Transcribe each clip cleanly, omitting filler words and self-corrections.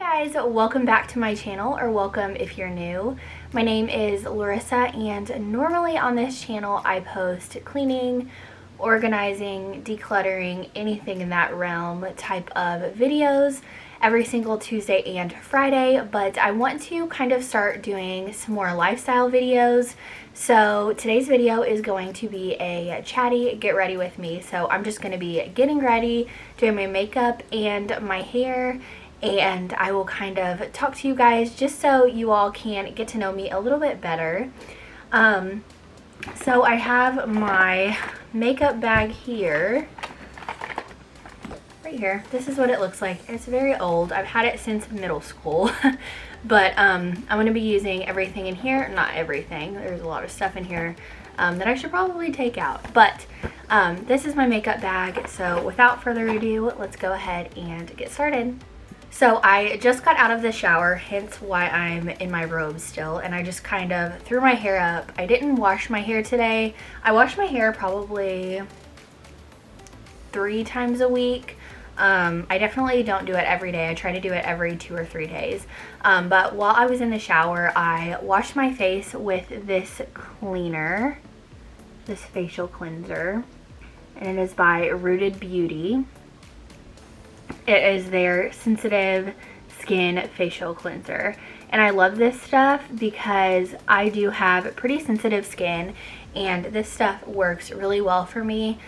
Guys, welcome back to my channel, or welcome if you're new. My name is Larissa, and normally on this channel I post cleaning, organizing, decluttering, anything in that realm type of videos every single Tuesday and Friday, but I want to kind of start doing some more lifestyle videos. So today's video is going to be a chatty get ready with me. So I'm just going to be getting ready, doing my makeup and my hair, and I will kind of talk to you guys just so you all can get to know me a little bit better. So I have my makeup bag here, right here. This is what it looks like. It's very old. I've had it since middle school. But I'm going to be using everything in here. Not everything. There's a lot of stuff in here that I should probably take out. But this is my makeup bag. So without further ado, let's go ahead and get started. So I just got out of the shower, hence why I'm in my robe still, and I just kind of threw my hair up. I didn't wash my hair today. I wash my hair probably 3 times a week. I definitely don't do it every day. I try to do it every 2 or 3 days. But while I was in the shower, I washed my face with this cleaner, this facial cleanser, and it is by Rooted Beauty. It is their sensitive skin facial cleanser, and I love this stuff because I do have pretty sensitive skin, and this stuff works really well for me,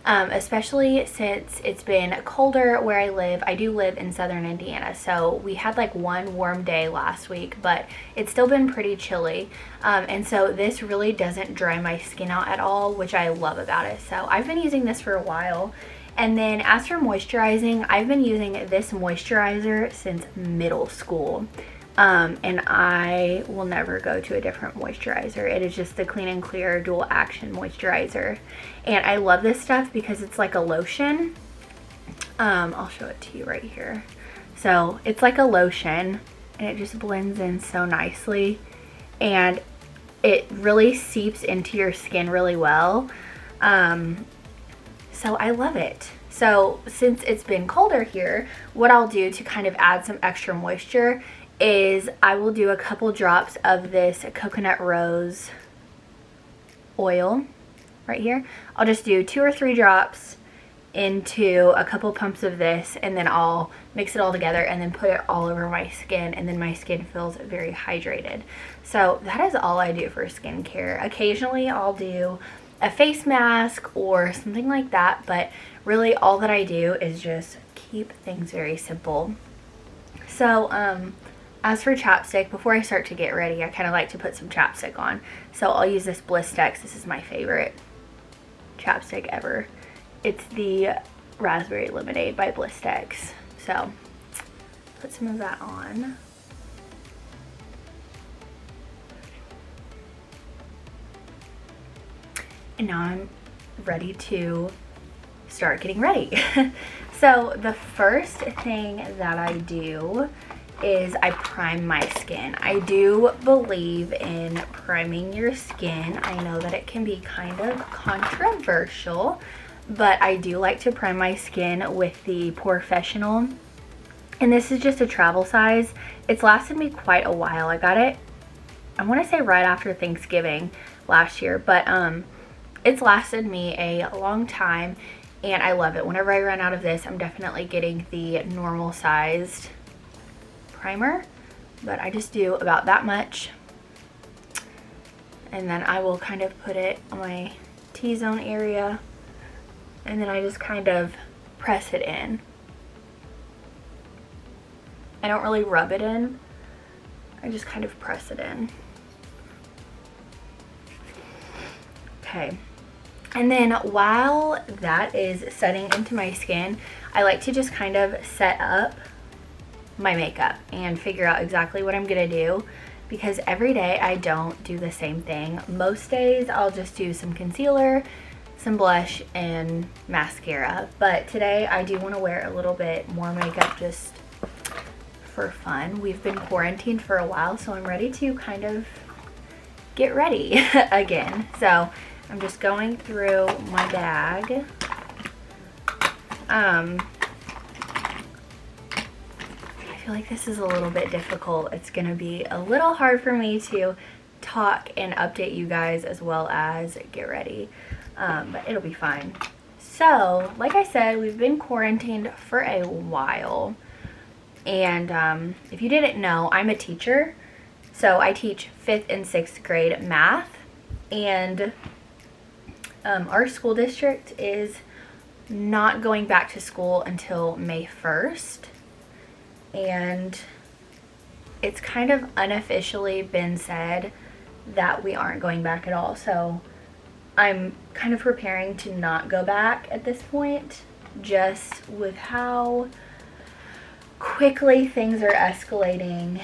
especially since it's been colder where I live. I do live in southern Indiana, so we had like one warm day last week, but it's still been pretty chilly, and so this really doesn't dry my skin out at all, which I love about it. So I've been using this for a while. And then as for moisturizing, I've been using this moisturizer since middle school, and I will never go to a different moisturizer. It is just the Clean and Clear Dual Action Moisturizer, and I love this stuff because it's like a lotion. I'll show it to you right here. So it's like a lotion, and it just blends in so nicely, and it really seeps into your skin really well. So I love it. So since it's been colder here, what I'll do to kind of add some extra moisture is I will do a couple drops of this coconut rose oil right here. I'll just do 2 or 3 drops into a couple pumps of this, and then I'll mix it all together and then put it all over my skin, and then my skin feels very hydrated. So that is all I do for skincare. Occasionally I'll do a face mask or something like that, but really all that I do is just keep things very simple. So as for chapstick, before I start to get ready, I kind of like to put some chapstick on. So I'll use this Blistex. This is my favorite chapstick ever. It's the Raspberry Lemonade by Blistex. So put some of that on. And now I'm ready to start getting ready. So the first thing that I do is I prime my skin. I do believe in priming your skin. I know that it can be kind of controversial, but I do like to prime my skin with the Professional. And this is just a travel size. It's lasted me quite a while. I got it, I want to say right after Thanksgiving last year, but it's lasted me a long time, and I love it. Whenever I run out of this, I'm definitely getting the normal sized primer, but I just do about that much, and then I will kind of put it on my T-zone area, and then I just kind of press it in. I don't really rub it in, I just kind of press it in. Okay. And then while that is setting into my skin, I like to just kind of set up my makeup and figure out exactly what I'm gonna do, because every day I don't do the same thing. Most days I'll just do some concealer, some blush, and mascara. But today I do want to wear a little bit more makeup just for fun. We've been quarantined for a while, so I'm ready to kind of get ready again. So I'm just going through my bag. I feel like this is a little bit difficult. It's gonna be a little hard for me to talk and update you guys as well as get ready, but it'll be fine. So like I said, we've been quarantined for a while, and if you didn't know, I'm a teacher. So I teach 5th and 6th grade math, and our school district is not going back to school until May 1st, and it's kind of unofficially been said that we aren't going back at all. So I'm kind of preparing to not go back at this point, just with how quickly things are escalating,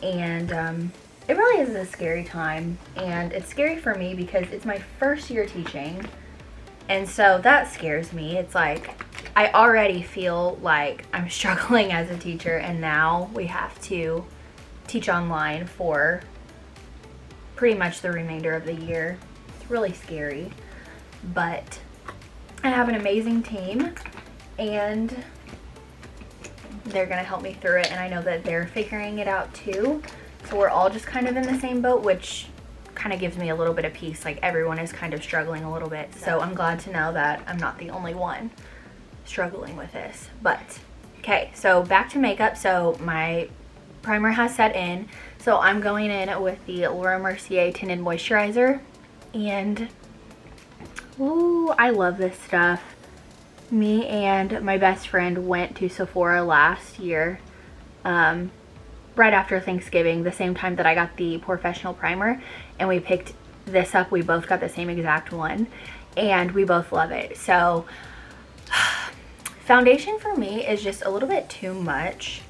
and it really is a scary time. And it's scary for me because it's my first year teaching, and so that scares me. It's like I already feel like I'm struggling as a teacher, and now we have to teach online for pretty much the remainder of the year. It's really scary, but I have an amazing team, and they're gonna help me through it, and I know that they're figuring it out too. So we're all just kind of in the same boat, which kind of gives me a little bit of peace. Like, everyone is kind of struggling a little bit, so I'm glad to know that I'm not the only one struggling with this. But okay, so back to makeup. So my primer has set in, so I'm going in with the Laura Mercier Tinted Moisturizer, and ooh, I love this stuff. Me and my best friend went to Sephora last year, right after Thanksgiving, the same time that I got the Professional primer, and we picked this up. We both got the same exact one, and we both love it. So foundation for me is just a little bit too much.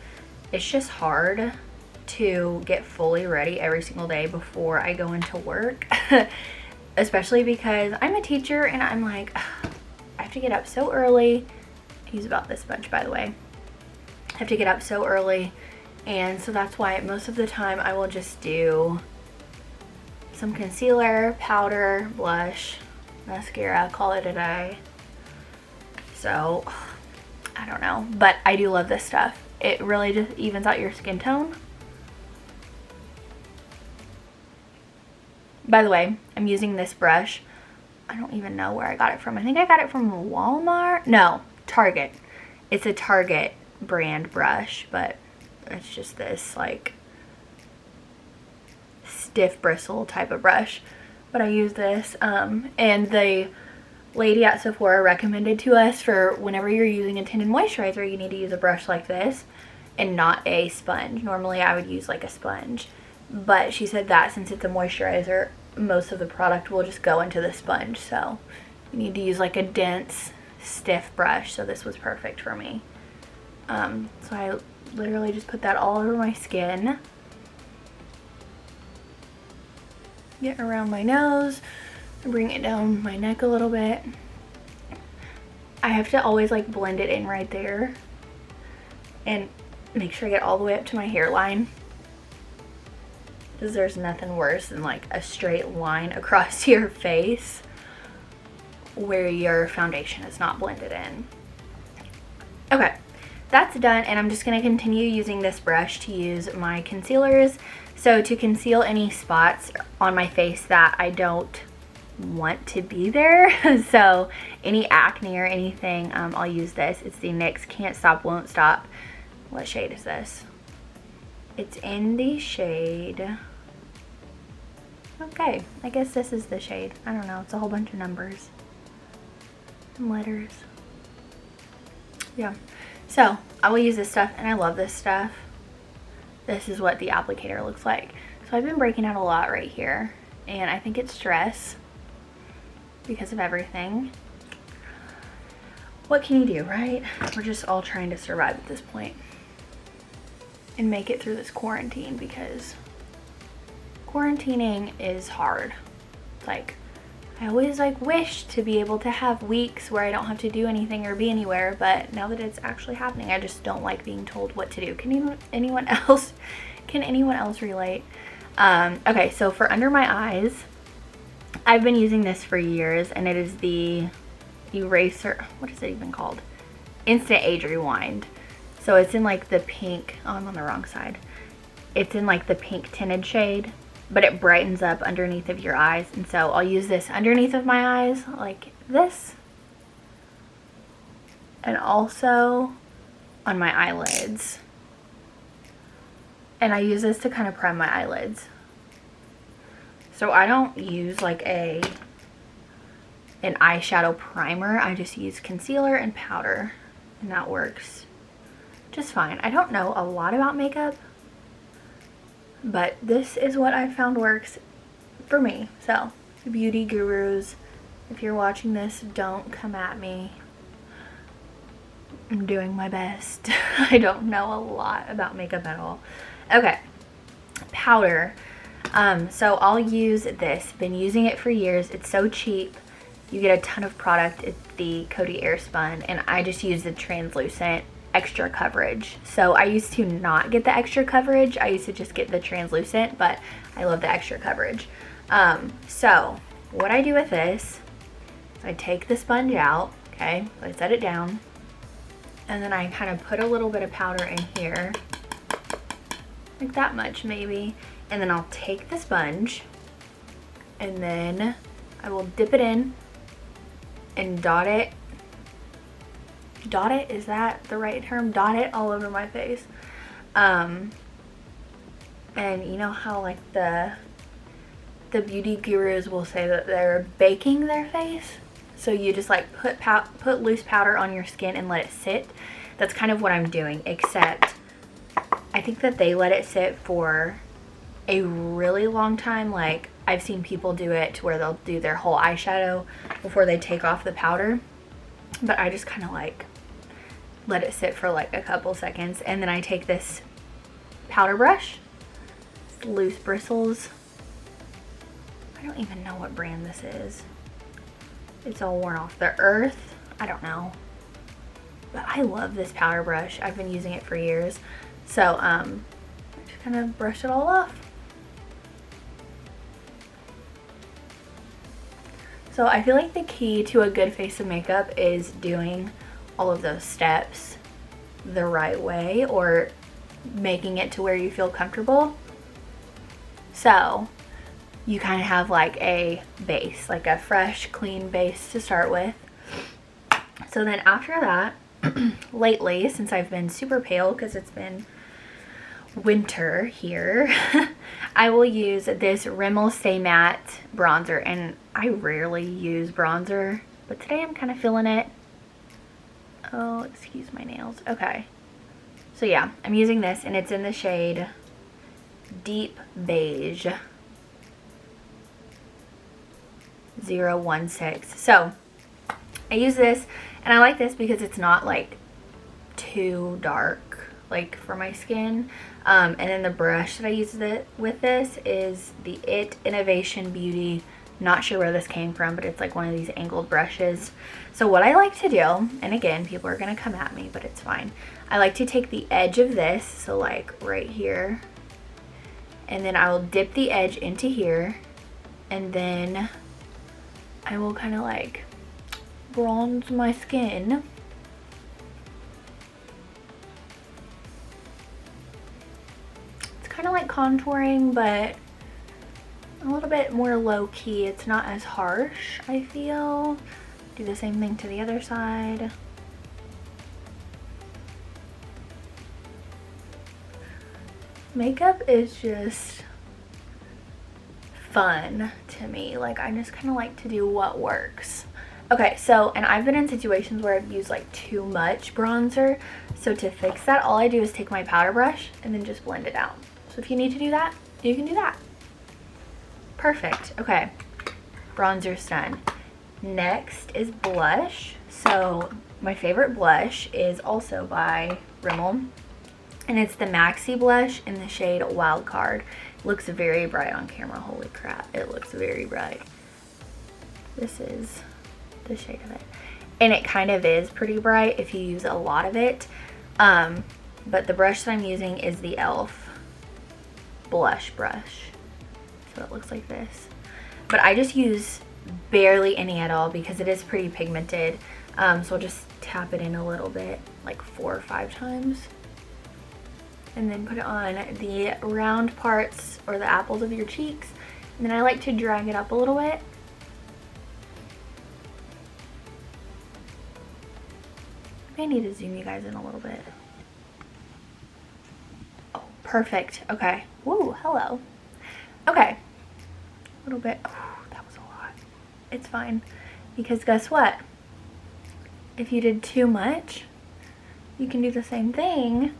It's just hard to get fully ready every single day before I go into work, especially because I'm a teacher, and I'm like, I have to get up so early. I use about this much, by the way. I have to get up so early, and so that's why most of the time I will just do some concealer, powder, blush, mascara, call it a day. So I don't know, but I do love this stuff. It really just evens out your skin tone. By the way, I'm using this brush. I don't even know where I got it from. I think I got it from Walmart. No, Target. It's a Target brand brush, but it's just this like stiff bristle type of brush. But I use this, and the lady at Sephora recommended to us for whenever you're using a tinted moisturizer, you need to use a brush like this and not a sponge. Normally I would use like a sponge, but she said that since it's a moisturizer, most of the product will just go into the sponge, so you need to use like a dense, stiff brush. So this was perfect for me. So I literally just put that all over my skin, get around my nose, bring it down my neck a little bit. I have to always like blend it in right there and make sure I get all the way up to my hairline, because there's nothing worse than like a straight line across your face where your foundation is not blended in. Okay, that's done, and I'm just going to continue using this brush to use my concealers. So to conceal any spots on my face that I don't want to be there, so any acne or anything, I'll use this. It's the NYX Can't Stop Won't Stop. What shade is this? It's in the shade, okay, I guess this is the shade. I don't know, it's a whole bunch of numbers and letters. Yeah, so I will use this stuff, and I love this stuff. This is what the applicator looks like. So I've been breaking out a lot right here, and I think it's stress because of everything. What can you do, right? We're just all trying to survive at this point and make it through this quarantine, because quarantining is hard. Like, I always like wish to be able to have weeks where I don't have to do anything or be anywhere, but now that it's actually happening, I just don't like being told what to do. Can anyone else relate? Okay, so for under my eyes, I've been using this for years, and it is the eraser, what is it even called? Instant Age Rewind. So it's in like the pink, oh, I'm on the wrong side. It's in like the pink tinted shade, but it brightens up underneath of your eyes. And so I'll use this underneath of my eyes like this. And also on my eyelids. And I use this to kind of prime my eyelids. So I don't use like an eyeshadow primer. I just use concealer and powder, and that works just fine. I don't know a lot about makeup, but this is what I found works for me. So, beauty gurus, if you're watching this, don't come at me. I'm doing my best. I don't know a lot about makeup at all. Okay, powder. So I'll use this. Been using it for years. It's so cheap. You get a ton of product. It's the Coty Airspun, and I just use the translucent extra coverage. So I used to not get the extra coverage. I used to just get the translucent, but I love the extra coverage. So what I do with this, I take the sponge out, okay, I set it down, and then I kind of put a little bit of powder in here, like that much maybe, and then I'll take the sponge, and then I will dip it in and dot it. Dot it, is that the right term? Dot it all over my face. And you know how like the beauty gurus will say that they're baking their face? So you just like put loose powder on your skin and let it sit. That's kind of what I'm doing, except I think that they let it sit for a really long time. Like I've seen people do it to where they'll do their whole eyeshadow before they take off the powder. But I just kind of like let it sit for like a couple seconds, and then I take this powder brush, loose bristles. I don't even know what brand this is. It's all worn off. The Earth, I don't know. But I love this powder brush. I've been using it for years. So I just kind of brush it all off. So I feel like the key to a good face of makeup is doing all of those steps the right way, or making it to where you feel comfortable. So you kind of have like a base, like a fresh, clean base to start with. So then after that, lately, since I've been super pale because it's been winter here, I will use this Rimmel Stay Matte bronzer, and I rarely use bronzer, but today I'm kind of feeling it. Oh, excuse my nails. Okay, so yeah, I'm using this, and it's in the shade Deep Beige 016. So I use this, and I like this because it's not like too dark like for my skin. And then the brush that I use with this is the It Innovation Beauty. Not sure where this came from, but it's like one of these angled brushes. So what I like to do, and again, people are gonna come at me, but it's fine. I like to take the edge of this, so like right here, and then I will dip the edge into here, and then I will kind of like bronze my skin. It's kind of like contouring, but a little bit more low-key. It's not as harsh, I feel. Do the same thing to the other side. Makeup is just fun to me. Like, I just kind of like to do what works. Okay, so, and I've been in situations where I've used like too much bronzer. So to fix that, all I do is take my powder brush and then just blend it out. So if you need to do that, you can do that. Perfect. Okay, bronzer's done. Next is blush. So my favorite blush is also by Rimmel, and it's the Maxi blush in the shade Wild Card. It looks very bright on camera. Holy crap, it looks very bright. This is the shade of it, and it kind of is pretty bright if you use a lot of it. But the brush that I'm using is the e.l.f. blush brush. So it looks like this, but I just use barely any at all because it is pretty pigmented. So I'll just tap it in a little bit like 4 or 5 times. And then put it on the round parts or the apples of your cheeks. And then I like to drag it up a little bit. I need to zoom you guys in a little bit. Oh, perfect. Okay. Woo, hello. Okay. A little bit. Oh, that was a lot. It's fine. Because guess what? If you did too much, you can do the same thing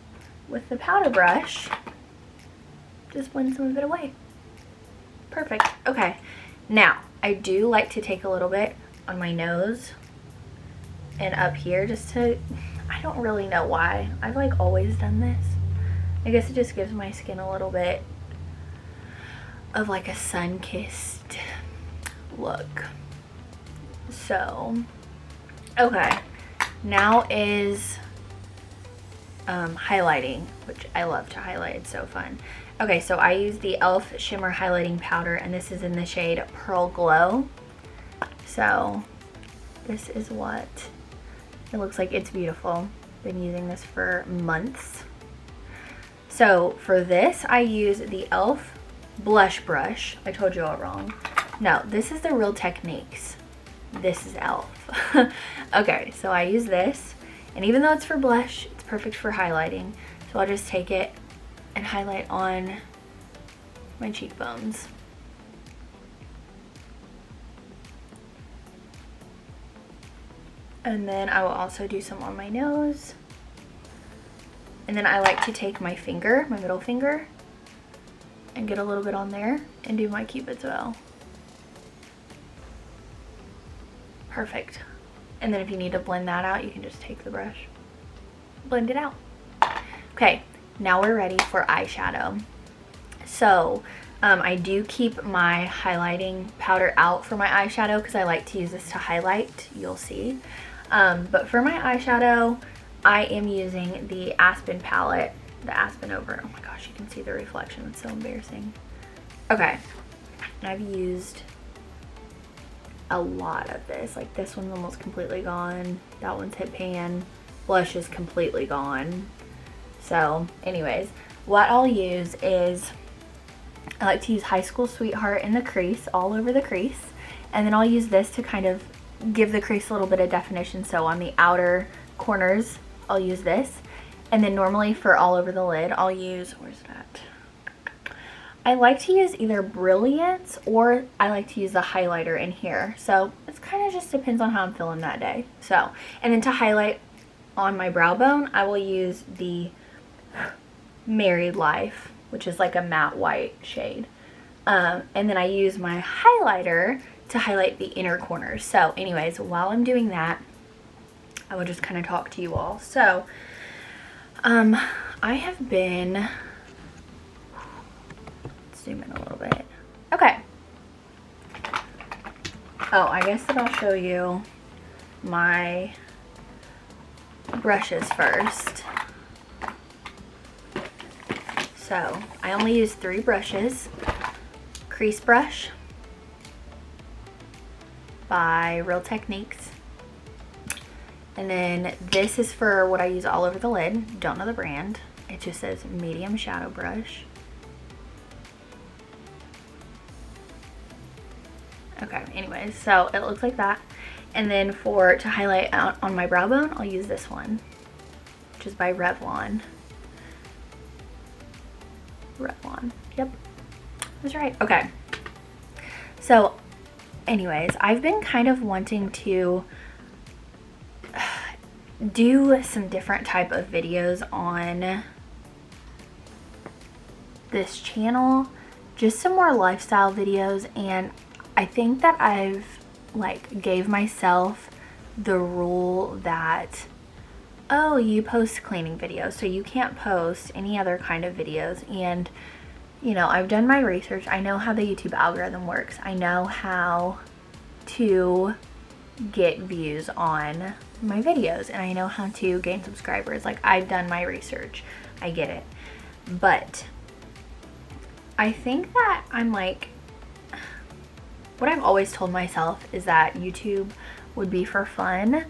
with the powder brush. Just blend some of it away. Perfect. Okay. Now, I do like to take a little bit on my nose and up here just to, I don't really know why. I've like always done this. I guess it just gives my skin a little bit of like a sun-kissed look. So, okay. Now is highlighting, which I love to highlight. It's so fun. Okay, so I use the e.l.f. Shimmer Highlighting Powder, and this is in the shade Pearl Glow. So this is what it looks like. It's beautiful. Been using this for months. So for this, I use the e.l.f. Blush Brush. I told you all wrong. No, this is the Real Techniques. This is e.l.f. Okay, so I use this, and even though it's for blush, it's perfect for highlighting. So I'll just take it and highlight on my cheekbones. And then I will also do some on my nose. And then I like to take my finger, my middle finger, and get a little bit on there and do my Cupid's bow. Perfect. And then if you need to blend that out, you can just take the brush, blend it out. Okay, now we're ready for eyeshadow. So I do keep my highlighting powder out for my eyeshadow because I like to use this to highlight, you'll see. But for my eyeshadow, I am using the Aspen palette, the Aspen over. Oh my gosh, you can see the reflection. It's so embarrassing. Okay, I've used a lot of this. Like this one's almost completely gone. That one's hit pan. Blush is completely gone. So anyways, what I'll use is, I like to use High School Sweetheart in the crease, all over the crease. And then I'll use this to kind of give the crease a little bit of definition. So on the outer corners, I'll use this. And then normally for all over the lid, I'll use, where's that? I like to use either Brilliance or I like to use the highlighter in here. So it's kind of just depends on how I'm feeling that day. So, and then to highlight on my brow bone, I will use the Married Life, which is like a matte white shade. And then I use my highlighter to highlight the inner corners. So anyways, while I'm doing that, I will just kind of talk to you all. So I have been, zoom in a little bit. Okay. Oh, I guess that I'll show you my brushes first. So I only use 3 brushes. Crease brush by Real Techniques. And then this is for what I use all over the lid. Don't know the brand. It just says medium shadow brush. Okay, anyways, so it looks like that. And then to highlight out on my brow bone, I'll use this one, which is by Revlon. Yep, that's right. Okay, so anyways, I've been kind of wanting to do some different type of videos on this channel, just some more lifestyle videos. And I think that I've like gave myself the rule that, oh, you post cleaning videos, so you can't post any other kind of videos. And you know, I've done my research. I know how the YouTube algorithm works. I know how to get views on my videos, and I know how to gain subscribers. Like, I've done my research. I get it. But I think that I'm like, what I've always told myself is that YouTube would be for fun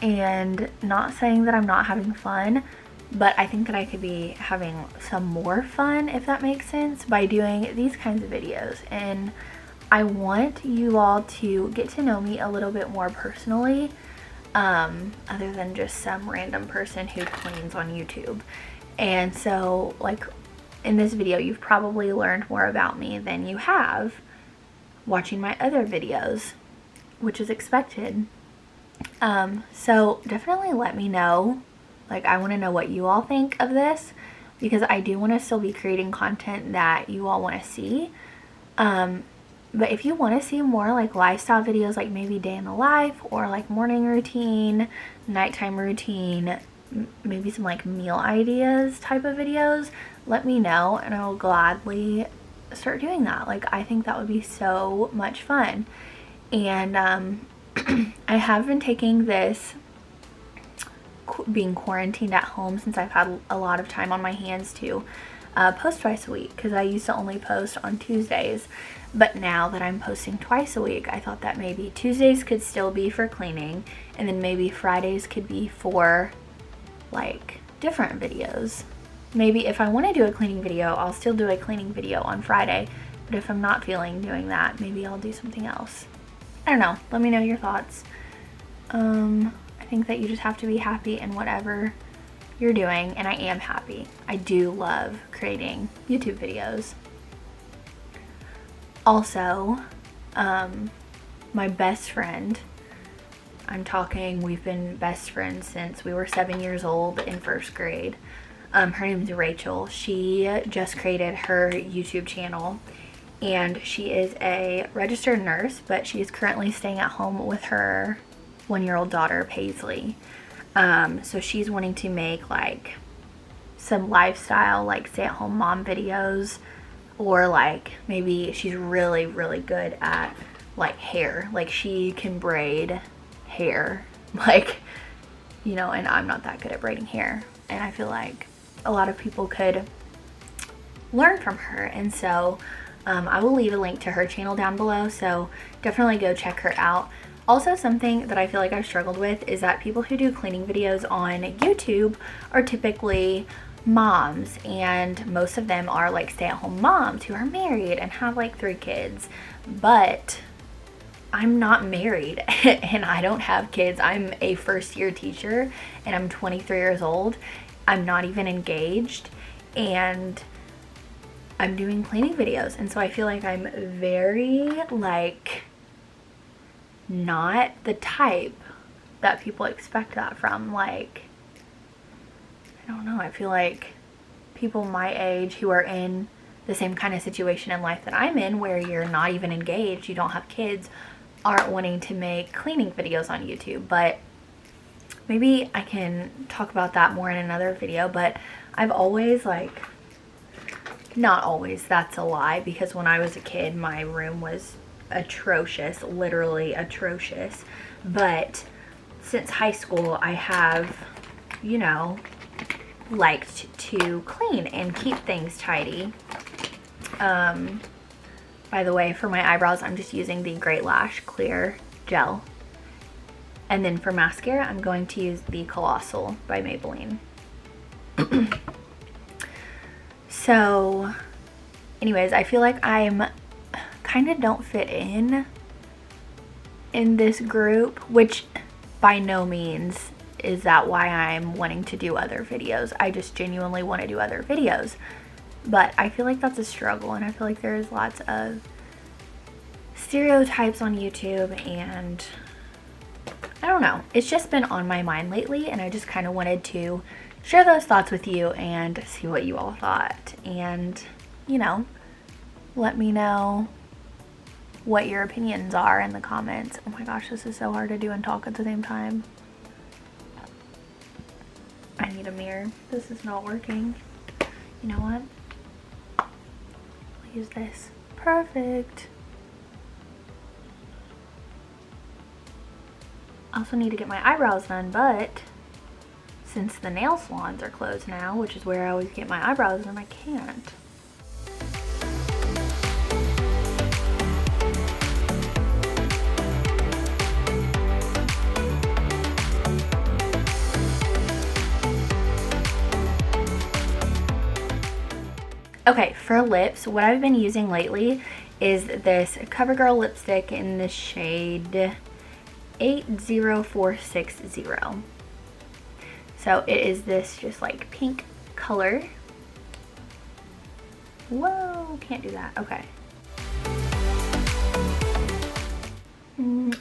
and not saying that I'm not having fun, but I think that I could be having some more fun, if that makes sense, by doing these kinds of videos. And I want you all to get to know me a little bit more personally, other than just some random person who cleans on YouTube. And so, like, in this video, you've probably learned more about me than you have watching my other videos, which is expected. So definitely let me know. Like, I want to know what you all think of this, because I do want to still be creating content that you all want to see. But if you want to see more like lifestyle videos, like maybe day in the life, or like morning routine, nighttime routine, maybe some like meal ideas type of videos, let me know and I will gladly start doing that. Like, I think that would be so much fun. And I have been taking this being quarantined at home, since I've had a lot of time on my hands, to post twice a week, because I used to only post on Tuesdays. But now that I'm posting twice a week, I thought that maybe Tuesdays could still be for cleaning, and then maybe Fridays could be for like different videos. Maybe if I want to do a cleaning video, I'll still do a cleaning video on Friday, but if I'm not feeling doing that, maybe I'll do something else. I don't know. Let me know your thoughts. I think that you just have to be happy in whatever you're doing, and I am happy. I do love creating YouTube videos. Also, my best friend, we've been best friends since we were 7 years old in first grade. Her name is Rachel. She just created her YouTube channel, and she is a registered nurse, but she is currently staying at home with her 1-year-old daughter, Paisley. So she's wanting to make like some lifestyle, like stay-at-home mom videos, or like maybe she's really, really good at like hair. Like, she can braid hair, like, you know, and I'm not that good at braiding hair. And I feel like a lot of people could learn from her. And so I will leave a link to her channel down below, so definitely go check her out. Also, something that I feel like I've struggled with is that people who do cleaning videos on YouTube are typically moms, and most of them are like stay-at-home moms who are married and have like 3 kids. But I'm not married and I don't have kids. I'm a first-year teacher and I'm 23 years old. I'm not even engaged, and I'm doing cleaning videos. And so I feel like I'm very like not the type that people expect that from. Like, I don't know, I feel like people my age who are in the same kind of situation in life that I'm in, where you're not even engaged, you don't have kids, aren't wanting to make cleaning videos on YouTube. But maybe I can talk about that more in another video. But I've always, like, not always, that's a lie, because when I was a kid my room was atrocious, literally atrocious. But since high school I have, you know, liked to clean and keep things tidy. By the way, for my eyebrows, I'm just using the Great Lash Clear Gel. And then for mascara, I'm going to use the Colossal by Maybelline. So, anyways, I feel like I'm kind of don't fit in this group, which by no means is that why I'm wanting to do other videos. I just genuinely want to do other videos. But I feel like that's a struggle, and I feel like there's lots of stereotypes on YouTube, and I don't know. It's just been on my mind lately, and I just kind of wanted to share those thoughts with you and see what you all thought. And, you know, let me know what your opinions are in the comments. Oh my gosh, this is so hard to do and talk at the same time. I need a mirror. This is not working. You know what? I'll use this. Perfect. I also need to get my eyebrows done, but since the nail salons are closed now, which is where I always get my eyebrows done, I can't. Okay, for lips, what I've been using lately is this CoverGirl lipstick in the shade 80460. So it is this just like pink color. Whoa, can't do that. Okay.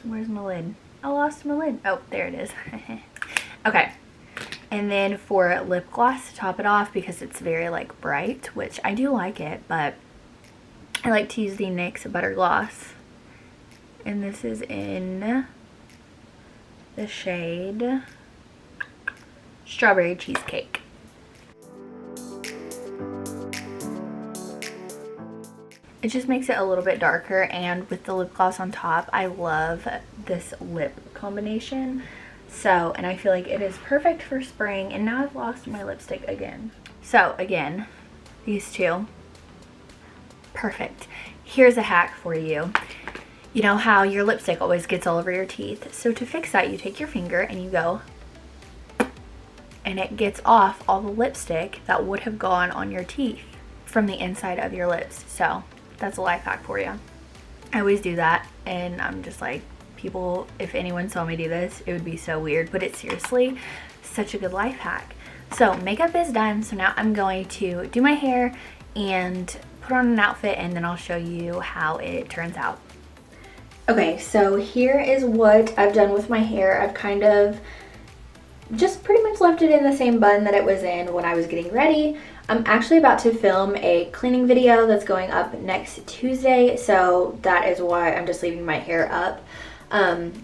Where's my lid? I lost my lid. Oh, there it is. Okay. And then for lip gloss to top it off, because it's very like bright, which I do like it, but I like to use the NYX Butter Gloss. And this is in the shade Strawberry Cheesecake. It just makes it a little bit darker, and with the lip gloss on top, I love this lip combination. So, and I feel like it is perfect for spring, and now I've lost my lipstick again. So again, these two, perfect. Here's a hack for you. You know how your lipstick always gets all over your teeth? So to fix that, you take your finger and you go, and it gets off all the lipstick that would have gone on your teeth from the inside of your lips. So that's a life hack for you. I always do that, and I'm just like, people, if anyone saw me do this, it would be so weird, but it's seriously such a good life hack. So makeup is done, so now I'm going to do my hair and put on an outfit, and then I'll show you how it turns out. Okay, so here is what I've done with my hair. I've kind of just pretty much left it in the same bun that it was in when I was getting ready. I'm actually about to film a cleaning video that's going up next Tuesday, so that is why I'm just leaving my hair up.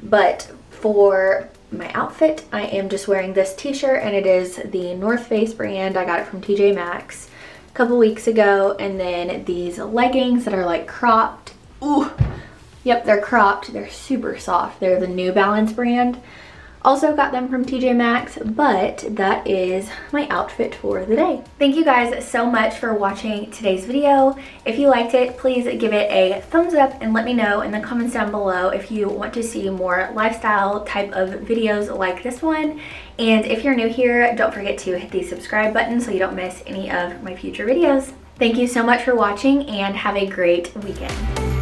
But for my outfit, I am just wearing this t-shirt, and it is the North Face brand. I got it from TJ Maxx a couple weeks ago. And then these leggings that are like cropped. Ooh, yep, they're cropped. They're super soft. They're the New Balance brand. Also got them from TJ Maxx, but that is my outfit for the day. Thank you guys so much for watching today's video. If you liked it, please give it a thumbs up and let me know in the comments down below if you want to see more lifestyle type of videos like this one. And if you're new here, don't forget to hit the subscribe button so you don't miss any of my future videos. Thank you so much for watching, and have a great weekend.